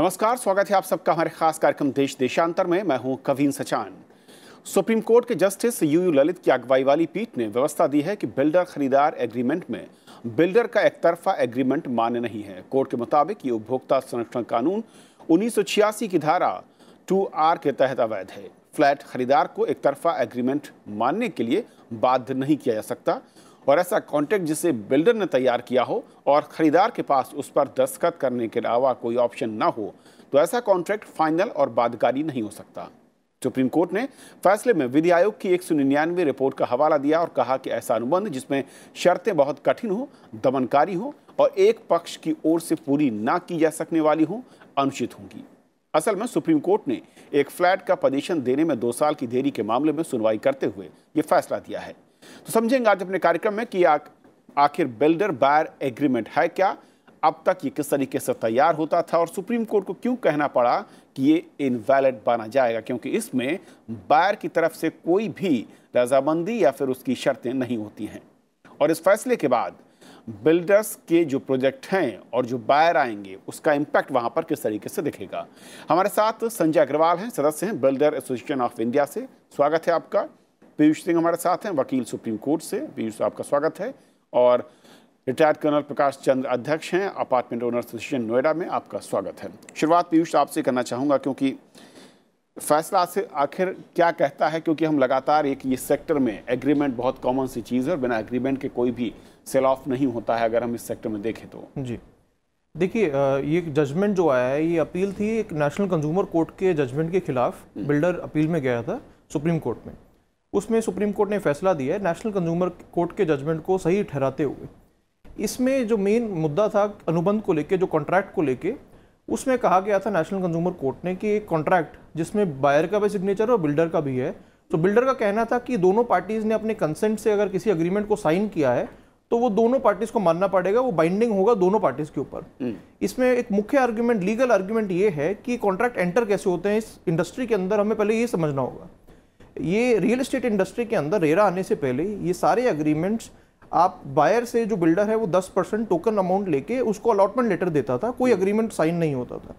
नमस्कार, स्वागत है आप सबका हमारे खास कार्यक्रम देश देशांतर में। मैं हूं कवीन सचान। सुप्रीम कोर्ट के जस्टिस यूयू ललित की अगुवाई वाली पीठ ने व्यवस्था दी है कि बिल्डर खरीदार एग्रीमेंट में बिल्डर का एकतरफा एग्रीमेंट मान्य नहीं है। कोर्ट के मुताबिक ये उपभोक्ता संरक्षण कानून 1986 की धारा 2R के तहत अवैध है। फ्लैट खरीदार को एकतरफा एग्रीमेंट मानने के लिए बाध्य नहीं किया जा सकता और ऐसा कॉन्ट्रैक्ट जिसे बिल्डर ने तैयार किया हो और खरीदार के पास उस पर दस्तखत करने के अलावा कोई ऑप्शन ना हो तो ऐसा कॉन्ट्रैक्ट फाइनल और बाध्यकारी नहीं हो सकता। सुप्रीम कोर्ट ने फैसले में विधि आयोग की 199 रिपोर्ट का हवाला दिया और कहा कि ऐसा अनुबंध जिसमें शर्तें बहुत कठिन हो, दमनकारी हो और एक पक्ष की ओर से पूरी ना की जा सकने वाली हो, अनुचित होंगी। असल में सुप्रीम कोर्ट ने एक फ्लैट का पोजीशन देने में 2 साल की देरी के मामले में सुनवाई करते हुए ये फैसला दिया है। तो समझेंगे आज अपने कार्यक्रम में कि आखिर बिल्डर बायर एग्रीमेंट है क्या, अब तक ये किस तरीके से तैयार होता था और सुप्रीम कोर्ट को क्यों कहना पड़ा कि ये इनवैलिड माना जाएगा, क्योंकि इसमें बायर की तरफ से कोई भी रजामंदी या फिर उसकी शर्तें नहीं होती हैं। और इस फैसले के बाद बिल्डर्स के जो प्रोजेक्ट हैं और जो बायर आएंगे उसका इम्पैक्ट वहां पर किस तरीके से दिखेगा। हमारे साथ संजय अग्रवाल हैं, सदस्य हैं बिल्डर एसोसिएशन ऑफ इंडिया से, स्वागत है आपका। पीयूष सिंह हमारे साथ हैं, वकील सुप्रीम कोर्ट से, पीयूष आपका स्वागत है। और रिटायर्ड कर्नल प्रकाश चंद्र अध्यक्ष हैं अपार्टमेंट ओनर्स एसोसिएशन नोएडा में, आपका स्वागत है। शुरुआत पीयूष आपसे करना चाहूँगा क्योंकि फैसला से आखिर क्या कहता है, क्योंकि हम लगातार ये सेक्टर में एग्रीमेंट बहुत कॉमन सी चीज़ है और बिना एग्रीमेंट के कोई भी सेल ऑफ नहीं होता है अगर हम इस सेक्टर में देखें तो। जी देखिए, ये जजमेंट जो आया है ये अपील थी एक नेशनल कंज्यूमर कोर्ट के जजमेंट के खिलाफ। बिल्डर अपील में गया था सुप्रीम कोर्ट में, उसमें सुप्रीम कोर्ट ने फैसला दिया है नेशनल कंज्यूमर कोर्ट के जजमेंट को सही ठहराते हुए। इसमें जो मेन मुद्दा था अनुबंध को लेके, जो कॉन्ट्रैक्ट को लेके, उसमें कहा गया था नेशनल कंज्यूमर कोर्ट ने कि एक कॉन्ट्रैक्ट जिसमें बायर का भी सिग्नेचर है और बिल्डर का भी है, तो बिल्डर का कहना था कि दोनों पार्टीज ने अपने कंसेंट से अगर किसी अग्रीमेंट को साइन किया है तो वो दोनों पार्टीज को मानना पड़ेगा, वो बाइंडिंग होगा दोनों पार्टीज के ऊपर। इसमें एक मुख्य आर्ग्यूमेंट, लीगल आर्ग्यूमेंट ये है कि कॉन्ट्रैक्ट एंटर कैसे होते हैं इस इंडस्ट्री के अंदर, हमें पहले ये समझना होगा। ये रियल एस्टेट इंडस्ट्री के अंदर रेरा आने से पहले ये सारे एग्रीमेंट्स आप बायर से, जो बिल्डर है वो 10% टोकन अमाउंट लेके उसको अलॉटमेंट लेटर देता था, कोई एग्रीमेंट साइन नहीं होता था।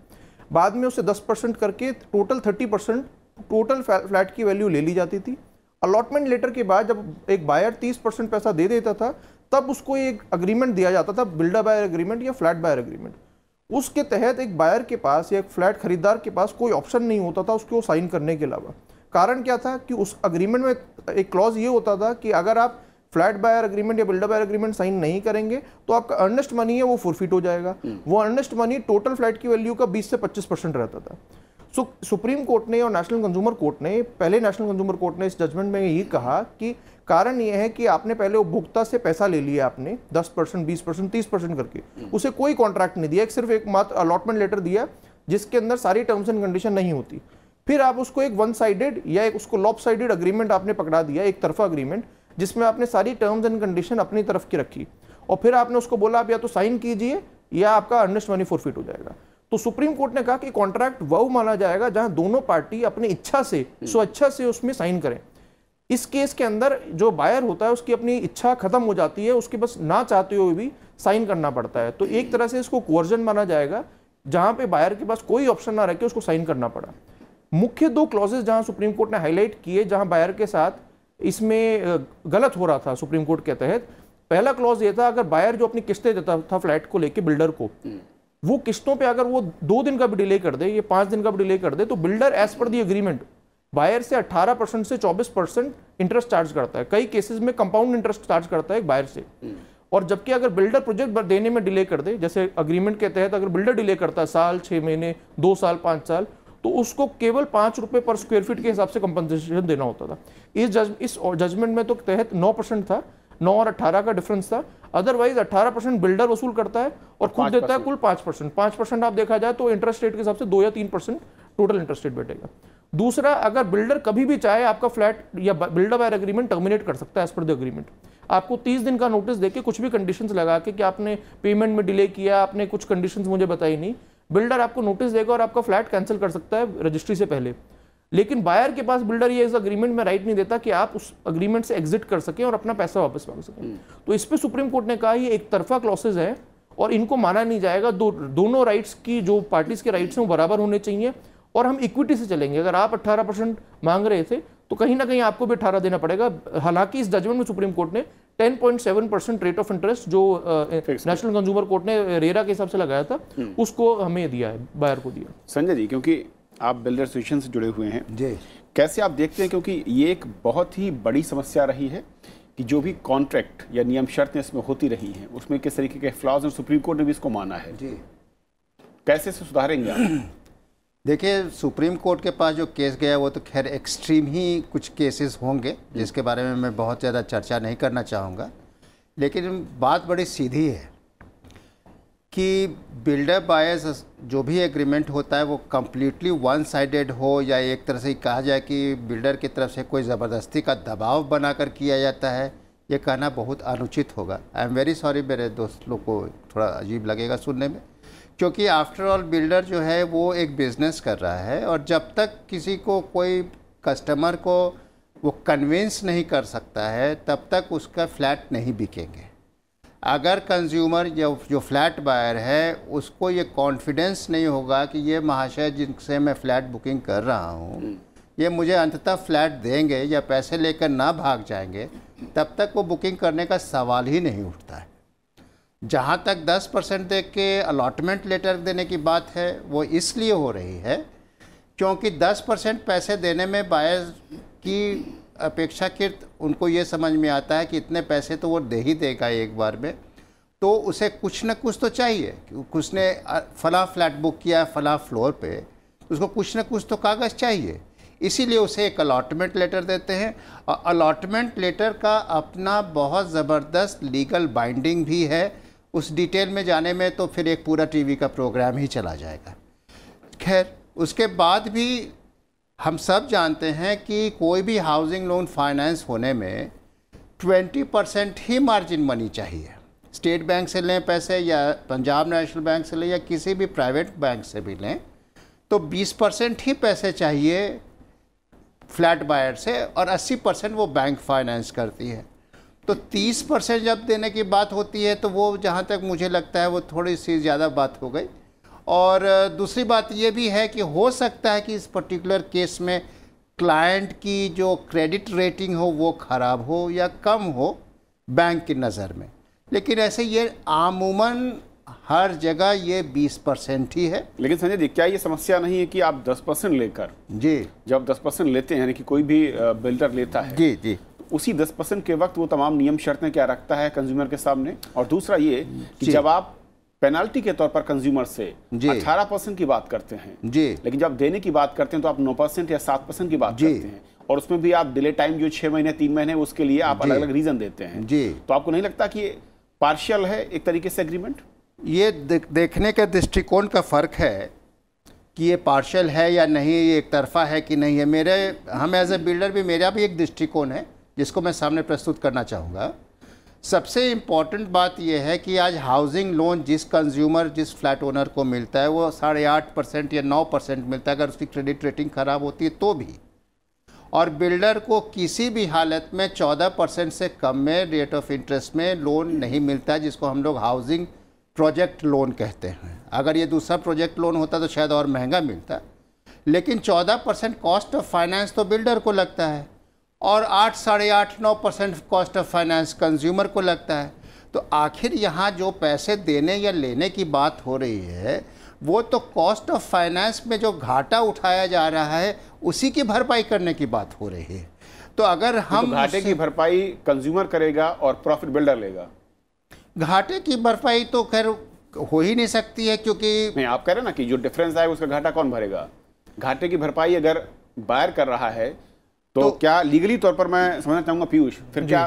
बाद में उससे 10% करके टोटल 30% टोटल फ्लैट की वैल्यू ले ली जाती थी। अलॉटमेंट लेटर के बाद जब एक बायर 30% पैसा दे देता था तब उसको एक एग्रीमेंट दिया जाता था, बिल्डर बायर एग्रीमेंट या फ्लैट बायर एग्रीमेंट। उसके तहत एक बायर के पास या एक फ्लैट खरीदार के पास कोई ऑप्शन नहीं होता था उसको साइन करने के अलावा। कारण क्या था कि उस एग्रीमेंट में एक क्लॉज ये होता था कि अगर आप फ्लैट बायर एग्रीमेंट या बिल्डर बायर एग्रीमेंट साइन नहीं करेंगे तो आपका अर्नेस्ट मनी है वो फॉरफिट हो जाएगा। वो अर्नेस्ट मनी टोटल फ्लैट की वैल्यू का 20 से 25% रहता था। सुप्रीम कोर्ट ने और नेशनल कंज्यूमर कोर्ट ने, पहले नेशनल कंज्यूमर कोर्ट ने इस जजमेंट में ये कहा कि कारण ये है कि आपने पहले उपभोक्ता से पैसा ले लिया, आपने 10%, 20%, 30% करके, उसे कोई कॉन्ट्रैक्ट नहीं दिया, सिर्फ एक मात्र अलॉटमेंट लेटर दिया जिसके अंदर सारी टर्म्स एंड कंडीशन नहीं होती। फिर आप उसको एक वन साइडेड या एक उसको लॉप साइडेड अग्रीमेंट आपने पकड़ा दिया, एक तरफा अग्रीमेंट, जिसमें आपने सारी टर्म्स एंड कंडीशन अपनी तरफ की रखी और फिर आपने उसको बोला आप या तो साइन कीजिए या आपका अर्नेस्ट मनी फॉरफिट हो जाएगा। तो सुप्रीम कोर्ट ने कहा कि कॉन्ट्रैक्ट वो माना जाएगा जहां दोनों पार्टी अपनी इच्छा से, स्वेच्छा से उसमें साइन करें। इस केस के अंदर जो बायर होता है उसकी अपनी इच्छा खत्म हो जाती है, उसके बस ना चाहते हुए भी साइन करना पड़ता है। तो एक तरह से इसको कोर्जन माना जाएगा जहां पे बायर के पास कोई ऑप्शन ना रह के उसको साइन करना पड़ा। मुख्य 2 क्लॉजेस जहां सुप्रीम कोर्ट ने हाईलाइट किए जहां बायर के साथ इसमें गलत हो रहा था सुप्रीम कोर्ट के तहत, पहला क्लॉज ये था अगर बायर जो अपनी किस्तें देता था फ्लैट को लेके बिल्डर को, वो किस्तों पे अगर वो 2 दिन का भी डिले कर दे, ये 5 दिन का भी डिले कर दे, तो builder as per the agreement buyer से 18% से 24% इंटरेस्ट चार्ज करता है। कई केसेस में कंपाउंड इंटरेस्ट चार्ज करता है बायर से। और जबकि अगर बिल्डर प्रोजेक्ट देने में डिले कर दे, जैसे अग्रीमेंट के तहत अगर बिल्डर डिले करता है साल, 6 महीने, 2 साल, 5 साल, तो उसको केवल 5 रुपए पर स्क्वायर फीट के हिसाब से कंपनसेशन देना होता था। इस जजमेंट में तो तहत 9% था, 9 और 18 का डिफरेंस था। अदरवाइज 18% बिल्डर वसूल करता है और खुद देता है कुल 5%। 5% आप देखा जाए तो इंटरेस्ट रेट के हिसाब से 2 या 3% टोटल इंटरेस्ट रेट बैठेगा। दूसरा, अगर बिल्डर कभी भी चाहे आपका फ्लैट या बिल्डर बायर एग्रीमेंट टर्मिनेट कर सकता है एज पर द एग्रीमेंट। आपको 30 दिन का नोटिस देके कुछ भी कंडीशंस लगा के कि आपने पेमेंट में डिले किया, आपने कुछ कंडीशंस मुझे बताई नहीं, बिल्डर आपको नोटिस देगा और आपका फ्लैट कैंसिल कर सकता है रजिस्ट्री से पहले। लेकिन बायर के पास बिल्डर ये इस अग्रीमेंट में राइट नहीं देता कि आप उस अग्रीमेंट से एग्जिट कर सकें और अपना पैसा वापस मांग सकें। तो इस पे सुप्रीम कोर्ट ने कहा ये एक तरफा क्लॉसेज है और इनको माना नहीं जाएगा। दोनों राइट्स की जो पार्टीज के राइट्स हैं वो बराबर होने चाहिए और हम इक्विटी से चलेंगे। अगर आप 18% मांग रहे थे तो कहीं ना कहीं आपको भी 18 देना पड़ेगा। हालांकि इस जजमेंट में सुप्रीम कोर्ट ने 10.7% रेट ऑफ इंटरेस्ट जो नेशनल कंज्यूमर कोर्ट ने रेरा के हिसाब से लगाया था उसको हमें दिया है, बायर को दिया। संजय जी, क्योंकि आप बिल्डर एसोसिएशन से जुड़े हुए हैं जी, कैसे आप देखते हैं, क्योंकि ये एक बहुत ही बड़ी समस्या रही है कि जो भी कॉन्ट्रैक्ट या नियम शर्तें इसमें होती रही हैं उसमें किस तरीके के फ्लॉज, और सुप्रीम कोर्ट ने भी इसको माना है जी, कैसे इसे सुधारेंगे आप? देखिए सुप्रीम कोर्ट के पास जो केस गया वो तो खैर एक्सट्रीम ही कुछ केसेस होंगे जिसके बारे में मैं बहुत ज़्यादा चर्चा नहीं करना चाहूँगा, लेकिन बात बड़ी सीधी है कि बिल्डर बायर्स जो भी एग्रीमेंट होता है वो कम्प्लीटली वन साइडेड हो या एक तरह से कहा जाए कि बिल्डर की तरफ से कोई ज़बरदस्ती का दबाव बनाकर किया जाता है, ये कहना बहुत अनुचित होगा। आई एम वेरी सॉरी, मेरे दोस्त लोग को थोड़ा अजीब लगेगा सुनने में, क्योंकि आफ्टर ऑल बिल्डर जो है वो एक बिज़नेस कर रहा है और जब तक किसी को कोई कस्टमर को वो कन्विंस नहीं कर सकता है तब तक उसका फ्लैट नहीं बिकेंगे। अगर कंज्यूमर जो फ्लैट बायर है उसको ये कॉन्फिडेंस नहीं होगा कि ये महाशय जिनसे मैं फ़्लैट बुकिंग कर रहा हूँ ये मुझे अंततः फ्लैट देंगे या पैसे लेकर ना भाग जाएंगे, तब तक वो बुकिंग करने का सवाल ही नहीं उठता है। जहाँ तक 10% दे के अलॉटमेंट लेटर देने की बात है वो इसलिए हो रही है क्योंकि 10% पैसे देने में बायर की अपेक्षाकृत उनको ये समझ में आता है कि इतने पैसे तो वो दे ही देगा एक बार में, तो उसे कुछ न कुछ तो चाहिए। उसने फला फ्लैट बुक किया फला फ्लोर पे, उसको कुछ न कुछ तो कागज़ चाहिए, इसीलिए उसे एक अलॉटमेंट लेटर देते हैं। और अलॉटमेंट लेटर का अपना बहुत ज़बरदस्त लीगल बाइंडिंग भी है, उस डिटेल में जाने में तो फिर एक पूरा टीवी का प्रोग्राम ही चला जाएगा। खैर उसके बाद भी हम सब जानते हैं कि कोई भी हाउसिंग लोन फाइनेंस होने में 20% ही मार्जिन मनी चाहिए। स्टेट बैंक से लें पैसे या पंजाब नेशनल बैंक से लें या किसी भी प्राइवेट बैंक से भी लें तो 20% ही पैसे चाहिए फ्लैट बायर से और 80% वो बैंक फाइनेंस करती है। तो 30% जब देने की बात होती है तो वो जहाँ तक मुझे लगता है वो थोड़ी सी ज़्यादा बात हो गई। और दूसरी बात ये भी है कि हो सकता है कि इस पर्टिकुलर केस में क्लाइंट की जो क्रेडिट रेटिंग हो वो ख़राब हो या कम हो बैंक की नज़र में, लेकिन ऐसे ये आमूमन हर जगह ये 20% ही है। लेकिन संजय जी, क्या ये समस्या नहीं है कि आप 10% लेकर जी, जब 10% लेते हैं, यानी कि कोई भी बिल्डर लेता है जी जी, उसी 10% के वक्त वो तमाम नियम शर्तें क्या रखता है कंज्यूमर के सामने? और दूसरा ये कि जब आप पेनाल्टी के तौर पर कंज्यूमर से 18% की बात करते हैं जी, लेकिन जब देने की बात करते हैं तो आप 9% या 7% की बात करते हैं, और उसमें भी आप डिले टाइम जो 6 महीने 3 महीने उसके लिए आप अलग अलग रीजन देते हैं जी। तो आपको नहीं लगता कि पार्शियल है एक तरीके से एग्रीमेंट? ये देखने का दृष्टिकोण का फ़र्क है कि ये पार्शियल है या नहीं, ये एक तरफा है कि नहीं है। हम एज ए बिल्डर भी मेरा भी एक दृष्टिकोण है जिसको मैं सामने प्रस्तुत करना चाहूँगा। सबसे इम्पॉर्टेंट बात यह है कि आज हाउसिंग लोन जिस कंज्यूमर जिस फ्लैट ओनर को मिलता है वो 8.5% या 9% मिलता है अगर उसकी क्रेडिट रेटिंग ख़राब होती है तो भी, और बिल्डर को किसी भी हालत में 14% से कम में रेट ऑफ इंटरेस्ट में लोन नहीं मिलता है, जिसको हम लोग हाउसिंग प्रोजेक्ट लोन कहते हैं। अगर ये दूसरा प्रोजेक्ट लोन होता तो शायद और महंगा मिलता, लेकिन 14% कॉस्ट ऑफ फाइनेंस तो बिल्डर को लगता है और 8, 8.5, 9% कॉस्ट ऑफ फाइनेंस कंज्यूमर को लगता है। तो आखिर यहाँ जो पैसे देने या लेने की बात हो रही है वो तो कॉस्ट ऑफ फाइनेंस में जो घाटा उठाया जा रहा है उसी की भरपाई करने की बात हो रही है। तो अगर हम तो घाटे की भरपाई कंज्यूमर करेगा और प्रॉफिट बिल्डर लेगा? घाटे की भरपाई तो खैर हो ही नहीं सकती है, क्योंकि नहीं, आप कह रहे ना कि जो डिफरेंस आएगा उसका घाटा कौन भरेगा? घाटे की भरपाई अगर बायर कर रहा है तो क्या लीगली तौर पर, मैं समझना चाहूंगा पीयूष, फिर क्या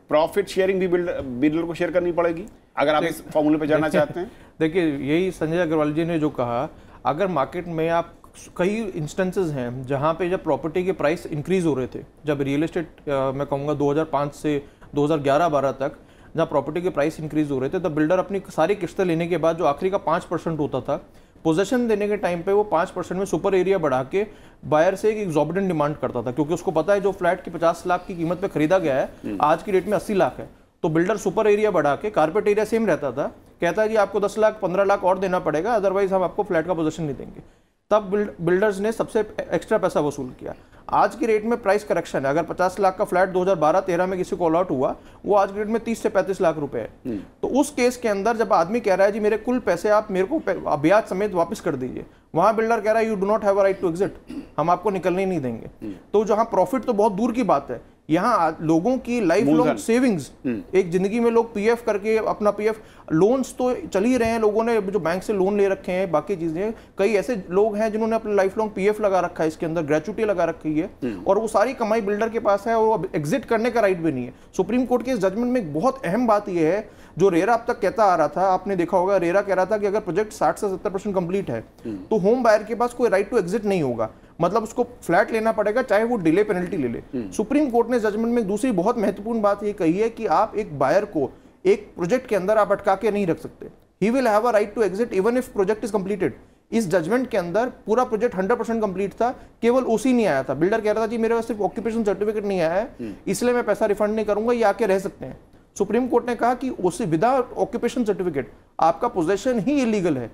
प्रॉफिट शेयरिंग भी बिल्डर को शेयर करनी पड़ेगी अगर आप इस फॉर्मूले पे जाना चाहते हैं? देखिए, यही संजय अग्रवाल जी ने जो कहा, अगर मार्केट में आप कई इंस्टेंसेस हैं जहां पे जब प्रॉपर्टी के प्राइस इंक्रीज हो रहे थे, जब रियल एस्टेट मैं कहूँगा 2005 से 2011-12 तक जहाँ प्रॉपर्टी के प्राइस इंक्रीज हो रहे थे, तब बिल्डर अपनी सारी किस्तें लेने के बाद जो आखिरी का 5% होता था पोजेशन देने के टाइम पे, वो 5% में सुपर एरिया बढ़ा के बायर से एक एग्जॉर्बिटेंट डिमांड करता था, क्योंकि उसको पता है जो फ्लैट की 50 लाख की कीमत पे खरीदा गया है आज की डेट में 80 लाख है। तो बिल्डर सुपर एरिया बढ़ा के, कारपेट एरिया सेम रहता था कहता है जी आपको 10 लाख 15 लाख और देना पड़ेगा, अदरवाइज हम आपको फ्लैट का पोजीशन नहीं देंगे। तब बिल्डर्स ने सबसे एक्स्ट्रा पैसा वसूल किया। आज की रेट में प्राइस करेक्शन है, अगर 50 लाख का फ्लैट 2012-13 में किसी को अलॉट हुआ, वो आज की रेट में 30 से 35 लाख रुपए है। तो उस केस के अंदर जब आदमी कह रहा है जी मेरे कुल पैसे आप मेरे को ब्याज समेत वापस कर दीजिए, वहां बिल्डर कह रहा है you do not have a right to exit, हम आपको निकलने ही नहीं देंगे। तो जहां प्रॉफिट तो बहुत दूर की बात है, यहाँ लोगों की लाइफ लॉन्ग सेविंग्स, एक जिंदगी में लोग पीएफ करके अपना पीएफ, लोन्स तो चल ही रहे हैं, लोगों ने जो बैंक से लोन ले रखे हैं, बाकी चीजें, कई ऐसे लोग हैं जिन्होंने अपना लाइफ लॉन्ग पीएफ लगा रखा है, इसके अंदर ग्रेचुटी लगा रखी है, और वो सारी कमाई बिल्डर के पास है, और वो एग्जिट करने का राइट भी नहीं है। सुप्रीम कोर्ट के इस जजमेंट में एक बहुत अहम बात यह है, जो रेरा अब तक कहता आ रहा था, आपने देखा होगा, रेरा कह रहा था कि अगर प्रोजेक्ट 60 से 70% कंप्लीट है तो होम बायर के पास कोई राइट टू एग्जिट नहीं होगा, मतलब उसको फ्लैट लेना पड़ेगा चाहे वो डिले पेनल्टी ले ले। सुप्रीम कोर्ट ने जजमेंट में दूसरी बहुत महत्वपूर्ण बात ये कही है कि आप एक बायर को एक प्रोजेक्ट के अंदर आप अटका के नहीं रख सकते, he will have a right to exit even if project is completed. इस जजमेंट के अंदर पूरा प्रोजेक्ट 100% कंप्लीट था, केवल ओसी नहीं आया था। बिल्डर कह रहा था जी मेरे पास सिर्फ ऑक्यूपेशन सर्टिफिकेट नहीं आया है, इसलिए मैं पैसा रिफंड नहीं करूंगा, ये आके रह सकते हैं। सुप्रीम कोर्ट ने कहा कि ओसी विदाउट ऑक्यूपेशन सर्टिफिकेट आपका पोजेशन ही इलीगल है,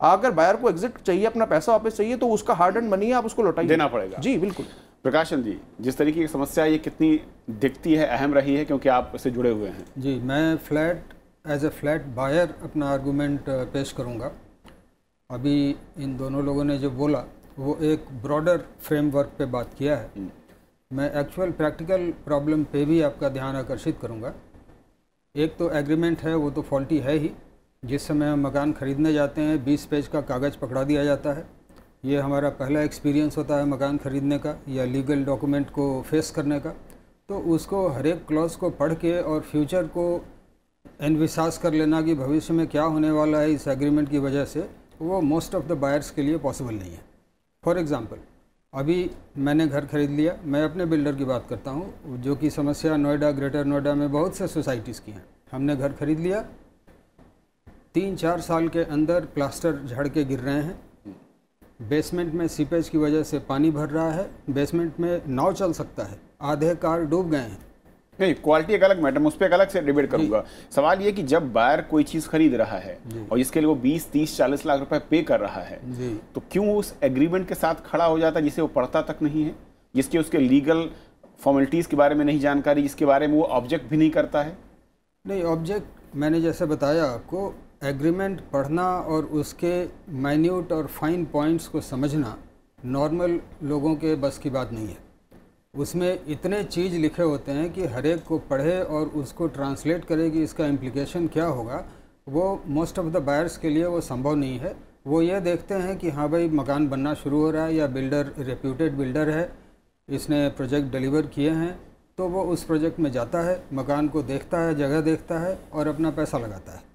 अगर बायर को एग्जिट चाहिए, अपना पैसा वापस चाहिए, तो उसका हार्ड एंड मनी है, आप उसको लौटाइए, देना पड़ेगा। जी बिल्कुल। प्रकाशन जी, जिस तरीके की समस्या ये कितनी दिखती है, अहम रही है, क्योंकि आप इससे जुड़े हुए हैं। जी, मैं flat as a flat buyer अपना आर्गूमेंट पेश करूंगा। अभी इन दोनों लोगों ने जो बोला वो एक ब्रॉडर फ्रेमवर्क पे बात किया है, मैं एक्चुअल प्रैक्टिकल प्रॉब्लम पे भी आपका ध्यान आकर्षित करूंगा। एक तो एग्रीमेंट है, वो तो फॉल्टी है ही। जिस समय हम मकान ख़रीदने जाते हैं 20 पेज का कागज़ पकड़ा दिया जाता है, ये हमारा पहला एक्सपीरियंस होता है मकान ख़रीदने का या लीगल डॉक्यूमेंट को फेस करने का। तो उसको हर एक क्लॉज को पढ़ के और फ्यूचर को एनविसास कर लेना कि भविष्य में क्या होने वाला है इस एग्रीमेंट की वजह से, वो मोस्ट ऑफ द बायर्स के लिए पॉसिबल नहीं है। फॉर एग्ज़ाम्पल, अभी मैंने घर खरीद लिया, मैं अपने बिल्डर की बात करता हूँ, जो कि समस्या नोएडा, ग्रेटर नोएडा में बहुत से सोसाइटीज़ की हैं। हमने घर खरीद लिया, 3-4 साल के अंदर प्लास्टर झड़ के गिर रहे हैं, बेसमेंट में सीपेज की वजह से पानी भर रहा है, बेसमेंट में नाव चल सकता है, आधे कार डूब गए हैं। नहीं, क्वालिटी एक अलग मैटर, उस पर एक अलग से डिबेट करूंगा। सवाल ये कि जब बायर कोई चीज खरीद रहा है और इसके लिए वो 20, 30, 40 लाख रुपए पे कर रहा है, तो क्यों उस एग्रीमेंट के साथ खड़ा हो जाता है जिसे वो पढ़ता तक नहीं है, जिसके उसके लीगल फॉर्मेलिटीज के बारे में नहीं जानकारी, जिसके बारे में वो ऑब्जेक्ट भी नहीं करता है? नहीं, ऑब्जेक्ट मैंने जैसे बताया आपको, एग्रीमेंट पढ़ना और उसके माइन्यूट और फाइन पॉइंट्स को समझना नॉर्मल लोगों के बस की बात नहीं है। उसमें इतने चीज़ लिखे होते हैं कि हर एक को पढ़े और उसको ट्रांसलेट करे कि इसका इम्प्लीकेशन क्या होगा, वो मोस्ट ऑफ द बायर्स के लिए वो संभव नहीं है। वो ये देखते हैं कि हाँ भाई मकान बनना शुरू हो रहा है या बिल्डर रेप्यूटेड बिल्डर है, इसने प्रोजेक्ट डिलीवर किए हैं, तो वो उस प्रोजेक्ट में जाता है, मकान को देखता है, जगह देखता है और अपना पैसा लगाता है।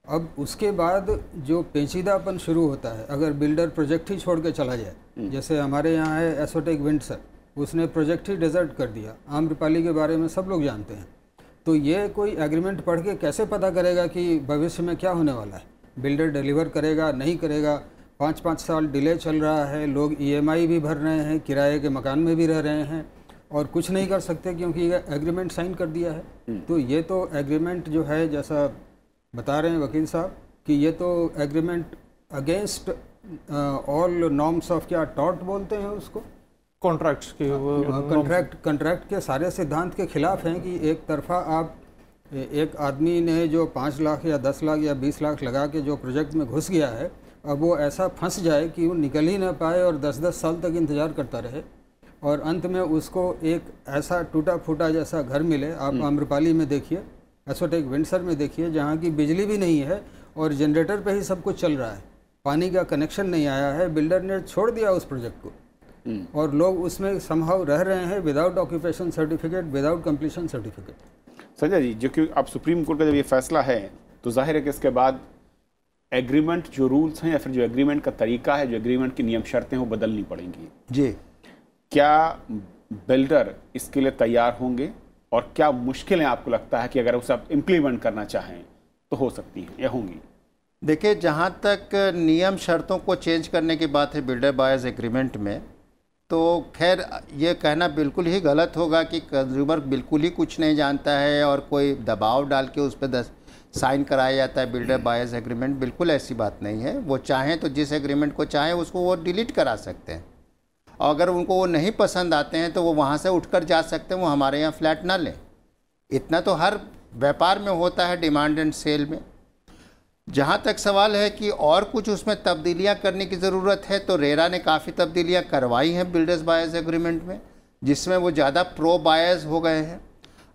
अब उसके बाद जो पेचीदापन शुरू होता है, अगर बिल्डर प्रोजेक्ट ही छोड़ के चला जाए, जैसे हमारे यहाँ है एसोटेक विंडसर, उसने प्रोजेक्ट ही डिजर्ट कर दिया। आम्रपाली के बारे में सब लोग जानते हैं। तो ये कोई एग्रीमेंट पढ़ के कैसे पता करेगा कि भविष्य में क्या होने वाला है? बिल्डर डिलीवर करेगा नहीं करेगा, 5-5 साल डिले चल रहा है, लोग EMI भी भर रहे हैं, किराए के मकान में भी रह रहे हैं और कुछ नहीं कर सकते क्योंकि ये एग्रीमेंट साइन कर दिया है। तो ये तो एग्रीमेंट जो है, जैसा बता रहे हैं वकील साहब, कि ये तो agreement against all norms of, क्या टॉर्ट बोलते हैं उसको, कॉन्ट्रैक्ट्स के, कंट्रैक्ट के सारे सिद्धांत के खिलाफ हैं कि एक तरफा आप, एक आदमी ने जो 5 लाख या 10 लाख या 20 लाख लगा के जो प्रोजेक्ट में घुस गया है, अब वो ऐसा फंस जाए कि वो निकल ही ना पाए और 10-10 साल तक इंतज़ार करता रहे और अंत में उसको एक ऐसा टूटा फूटा जैसा घर मिले। आप आम्रपाली में देखिए, एसोटेक विंडसर में देखिए, जहाँ की बिजली भी नहीं है और जनरेटर पे ही सब कुछ चल रहा है, पानी का कनेक्शन नहीं आया है, बिल्डर ने छोड़ दिया उस प्रोजेक्ट को और लोग उसमें समहाउ रह रहे हैं without occupation certificate, without completion certificate. Sanjay ji, जो कि अब सुप्रीम कोर्ट का जब ये फैसला है तो जाहिर है कि इसके बाद एग्रीमेंट जो रूल्स हैं या फिर जो एग्रीमेंट का तरीका है, जो एग्रीमेंट की नियम शर्तें वो बदलनी पड़ेंगी जी। क्या बिल्डर इसके लिए तैयार होंगे और क्या मुश्किलें आपको लगता है कि अगर उसे आप इम्प्लीमेंट करना चाहें तो हो सकती हैं या होंगी? देखिए, जहाँ तक नियम शर्तों को चेंज करने की बात है बिल्डर बायर्स एग्रीमेंट में, तो खैर ये कहना बिल्कुल ही गलत होगा कि कंज्यूमर बिल्कुल ही कुछ नहीं जानता है और कोई दबाव डाल के उस पर साइन कराया जाता है बिल्डर बायर्स एग्रीमेंट, बिल्कुल ऐसी बात नहीं है। वो चाहें तो जिस एग्रीमेंट को चाहें उसको वो डिलीट करा सकते हैं, और अगर उनको वो नहीं पसंद आते हैं तो वो वहाँ से उठकर जा सकते हैं, वो हमारे यहाँ फ्लैट ना लें। इतना तो हर व्यापार में होता है, डिमांड एंड सेल में। जहाँ तक सवाल है कि और कुछ उसमें तब्दीलियाँ करने की ज़रूरत है, तो रेरा ने काफ़ी तब्दीलियाँ करवाई हैं बिल्डर्स बायर्स एग्रीमेंट में, जिसमें वो ज़्यादा प्रो बायर्स हो गए हैं।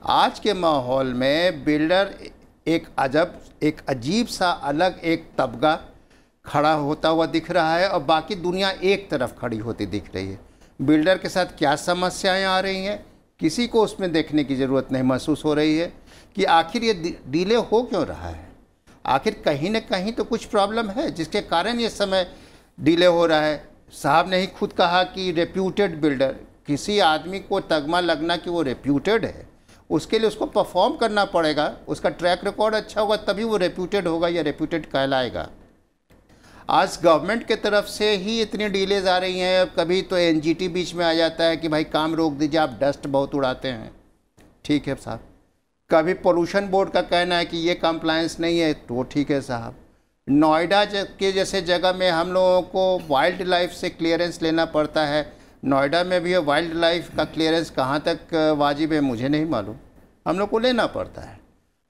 आज के माहौल में बिल्डर एक अजीब सा अलग एक तबका खड़ा होता हुआ दिख रहा है, और बाकी दुनिया एक तरफ खड़ी होती दिख रही है। बिल्डर के साथ क्या समस्याएं आ रही हैं, किसी को उसमें देखने की ज़रूरत नहीं महसूस हो रही है कि आखिर ये डिले हो क्यों रहा है। आखिर कहीं न कहीं तो कुछ प्रॉब्लम है जिसके कारण ये समय डिले हो रहा है। साहब ने ही खुद कहा कि रेप्यूटेड बिल्डर, किसी आदमी को तगमा लगना कि वो रेप्यूटेड है, उसके लिए उसको परफॉर्म करना पड़ेगा, उसका ट्रैक रिकॉर्ड अच्छा होगा तभी वो रेप्यूटेड होगा या रेप्यूटेड कहलाएगा। आज गवर्नमेंट के तरफ से ही इतनी डीलेज आ रही हैं। कभी तो एनजीटी बीच में आ जाता है कि भाई काम रोक दीजिए, आप डस्ट बहुत उड़ाते हैं, ठीक है साहब। कभी पोल्यूशन बोर्ड का कहना है कि ये कंप्लायंस नहीं है, तो ठीक है साहब। नोएडा के जैसे जगह में हम लोगों को वाइल्ड लाइफ से क्लियरेंस लेना पड़ता है। नोएडा में भी वाइल्ड लाइफ का क्लियरेंस कहाँ तक वाजिब है मुझे नहीं मालूम, हम लोग को लेना पड़ता है।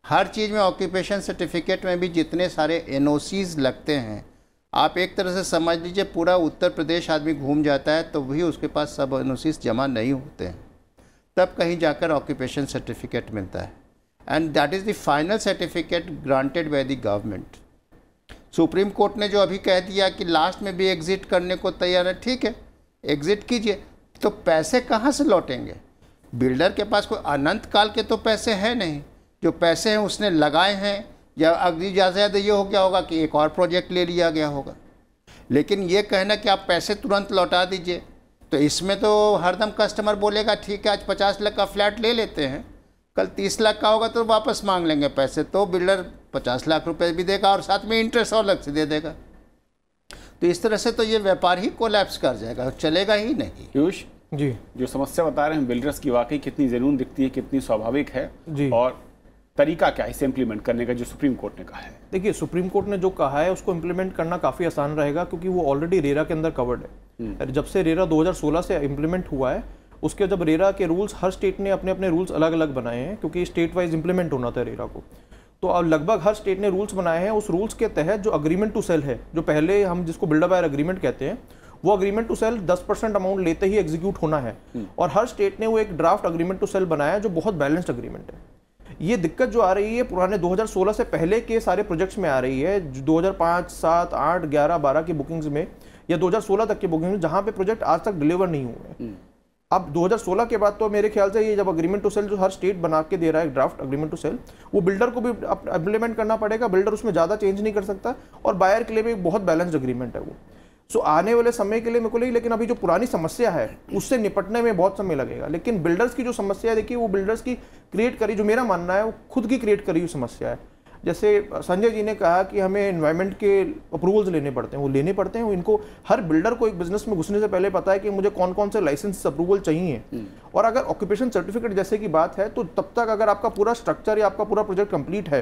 हर चीज़ में ऑक्यूपेशन सर्टिफिकेट में भी जितने सारे एनओसीज लगते हैं, आप एक तरह से समझ लीजिए पूरा उत्तर प्रदेश आदमी घूम जाता है तो भी उसके पास सब एनओसीज जमा नहीं होते हैं, तब कहीं जाकर ऑक्यूपेशन सर्टिफिकेट मिलता है। And that is the final certificate granted by the government. Supreme court ने जो अभी कह दिया कि लास्ट में भी एग्जिट करने को तैयार है, ठीक है एग्जिट कीजिए, तो पैसे कहाँ से लौटेंगे? बिल्डर के पास कोई अनंत काल के तो पैसे हैं नहीं, जो पैसे हैं उसने लगाए हैं, या अगली ज़्यादा से ज़्यादा ये हो गया होगा कि एक और प्रोजेक्ट ले लिया गया होगा। लेकिन ये कहना कि आप पैसे तुरंत लौटा दीजिए, तो इसमें तो हरदम कस्टमर बोलेगा ठीक है आज 50 लाख का फ्लैट ले लेते हैं, कल 30 लाख का होगा तो वापस मांग लेंगे पैसे, तो बिल्डर 50 लाख रुपए भी देगा और साथ में इंटरेस्ट और अलग से दे देगा। तो इस तरह से तो ये व्यापार ही कोलैप्स कर जाएगा, चलेगा ही नहीं। पीयूष जी, जो समस्या बता रहे हैं बिल्डर्स की वाकई कितनी जेन्युइन दिखती है, कितनी स्वाभाविक है जी, और तरीका क्या है इसे इम्प्लीमेंट करने का जो सुप्रीम कोर्ट ने कहा है? देखिए सुप्रीम कोर्ट ने जो कहा है उसको इम्प्लीमेंट करना काफ़ी आसान रहेगा, क्योंकि वो ऑलरेडी रेरा के अंदर कवर्ड है। जब से रेरा 2016 से इम्प्लीमेंट हुआ है, उसके जब रेरा के रूल्स, हर स्टेट ने अपने अपने रूल्स अलग अलग बनाए हैं, क्योंकि स्टेट वाइज इंप्लीमेंट होना था रेरा को। तो अब लगभग हर स्टेट ने रूल्स बनाए हैं। उस रूल्स के तहत जो अग्रीमेंट टू सेल है, जो पहले हम जिसको बिल्डर बायर अग्रीमेंट कहते हैं, वो अग्रीमेंट टू सेल 10% अमाउंट लेते ही एग्जीक्यूट होना है। और हर स्टेट ने वो एक ड्राफ्ट अग्रीमेंट टू सेल बनाया है जो बहुत बैलेंस्ड अग्रीमेंट है। ये दिक्कत जो आ रही है पुराने 2016 से पहले के सारे प्रोजेक्ट्स में आ रही है, 2005, 7, 8, 11, 12 की बुकिंग्स में या 2016 तक की बुकिंग्स में, जहां पे प्रोजेक्ट आज तक डिलीवर नहीं हुए हैं। अब 2016 के बाद तो मेरे ख्याल से ये जब अग्रीमेंट टू सेल जो हर स्टेट बना के दे रहा है ड्राफ्ट अग्रीमेंट टू सेल, वो बिल्डर को भी इम्प्लीमेंट करना पड़ेगा। बिल्डर उसमें ज़्यादा चेंज नहीं कर सकता, और बायर के लिए भी बहुत बैलेंस्ड अग्रीमेंट है वो। सो आने वाले समय के लिए मेरे को लगी, लेकिन अभी जो पुरानी समस्या है उससे निपटने में बहुत समय लगेगा। लेकिन बिल्डर्स की जो समस्या है, देखिए वो बिल्डर्स की क्रिएट करी, जो मेरा मानना है वो खुद की क्रिएट करी हुई समस्या है। जैसे संजय जी ने कहा कि हमें एनवायरनमेंट के अप्रूवल्स लेने पड़ते हैं, वो लेने पड़ते हैं। इनको हर बिल्डर को एक बिजनेस में घुसने से पहले पता है कि मुझे कौन कौन से लाइसेंस अप्रूवल चाहिए। और अगर ऑक्यूपेशन सर्टिफिकेट जैसे की बात है, तो तब तक अगर आपका पूरा स्ट्रक्चर या आपका पूरा प्रोजेक्ट कंप्लीट है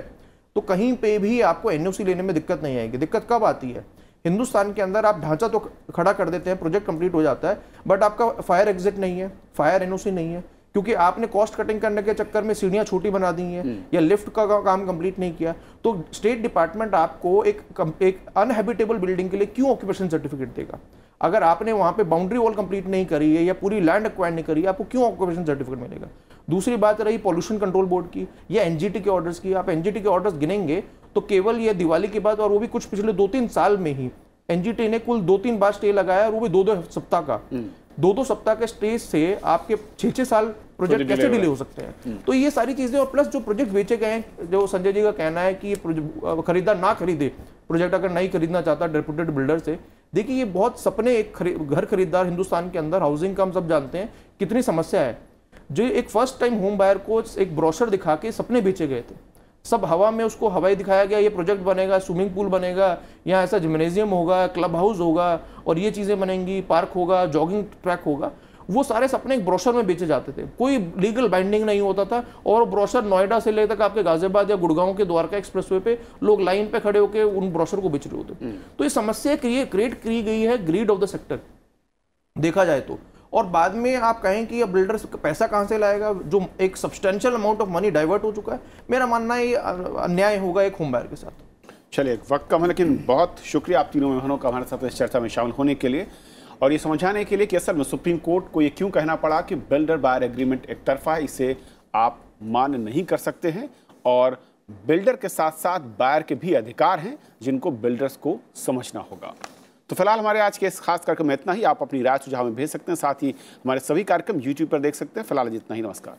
तो कहीं पे भी आपको एनओसी लेने में दिक्कत नहीं आएगी। दिक्कत कब आती है? हिंदुस्तान के अंदर आप ढांचा तो खड़ा कर देते हैं, प्रोजेक्ट कंप्लीट हो जाता है, बट आपका फायर एग्जिट नहीं है, फायर एनओसी नहीं है, क्योंकि आपने कॉस्ट कटिंग करने के चक्कर में सीढ़ियां छोटी बना दी हैं या लिफ्ट का काम कंप्लीट नहीं किया। तो स्टेट डिपार्टमेंट आपको एक अनहैबिटेबल बिल्डिंग के लिए क्यों ऑक्यूपेशन सर्टिफिकेट देगा? अगर आपने वहां पे बाउंड्री वॉल कंप्लीट नहीं करी है या पूरी लैंड एक्वायर नहीं करी है, आपको क्यों ऑक्यूपेशन सर्टिफिकेट मिलेगा? दूसरी बात रही पॉल्यूशन कंट्रोल बोर्ड की या एनजीटी के ऑर्डर्स की। आप एनजीटी के ऑर्डर्स गिनेंगे तो केवल ये दिवाली के बाद, और वो भी कुछ पिछले 2-3 साल में ही, एनजीटी ने कुल 2-3 बार स्टे लगाया, और वो भी 2-2 सप्ताह का। 2-2 सप्ताह के स्टे से आपके 6-6 साल प्रोजेक्ट कैसे डिले हो सकते हैं? तो ये सारी चीजें, और प्लस जो प्रोजेक्ट बेचे गए हैं, जो संजय जी का कहना है कि खरीदार ना खरीदे प्रोजेक्ट, अगर नहीं खरीदना चाहता रेपुटेड बिल्डर से। देखिए ये बहुत सपने, एक घर खरीदार हिंदुस्तान के अंदर हाउसिंग का हम सब जानते हैं कितनी समस्या है। जो एक फर्स्ट टाइम होम बायर को एक ब्रोशर दिखा के सपने बेचे गए थे, सब हवा में उसको हवाई दिखाया गया, ये प्रोजेक्ट बनेगा, स्विमिंग पूल बनेगा, यहाँ ऐसा जिम्नेजियम होगा, क्लब हाउस होगा, और ये चीज़ें बनेंगी, पार्क होगा, जॉगिंग ट्रैक होगा, वो सारे सपने एक ब्रोशर में बेचे जाते थे, कोई लीगल बाइंडिंग नहीं होता था, और ब्रोशर नोएडा से ले तक आपके गाजियाबाद या गुड़गांव के द्वारका एक्सप्रेसवे पे लोग लाइन पे खड़े होकर उन ब्रोशर को बेच रहे होते। तो ये समस्या क्रिएट की गई है ग्रीड ऑफ द सेक्टर देखा जाए तो। और बाद में आप कहें कि ये बिल्डर्स पैसा कहां से लाएगा, जो एक substantial amount of money divert हो चुका है। मेरा मानना है अन्याय होगा एक होम बायर के साथ। चलिए, वक्त कम है, लेकिन बहुत शुक्रिया आप तीनों मेहमानों का हमारे साथ इस चर्चा में शामिल होने के लिए और ये समझाने के लिए कि असल में सुप्रीम कोर्ट को ये क्यों कहना पड़ा कि बिल्डर बायर एग्रीमेंट एक तरफा है, इसे आप मान नहीं कर सकते हैं और बिल्डर के साथ साथ बायर के भी अधिकार हैं जिनको बिल्डर्स को समझना होगा। तो फिलहाल हमारे आज के इस खास कार्यक्रम में इतना ही। आप अपनी राय सुझाव में भेज सकते हैं, साथ ही हमारे सभी कार्यक्रम YouTube पर देख सकते हैं। फिलहाल इतना ही, नमस्कार।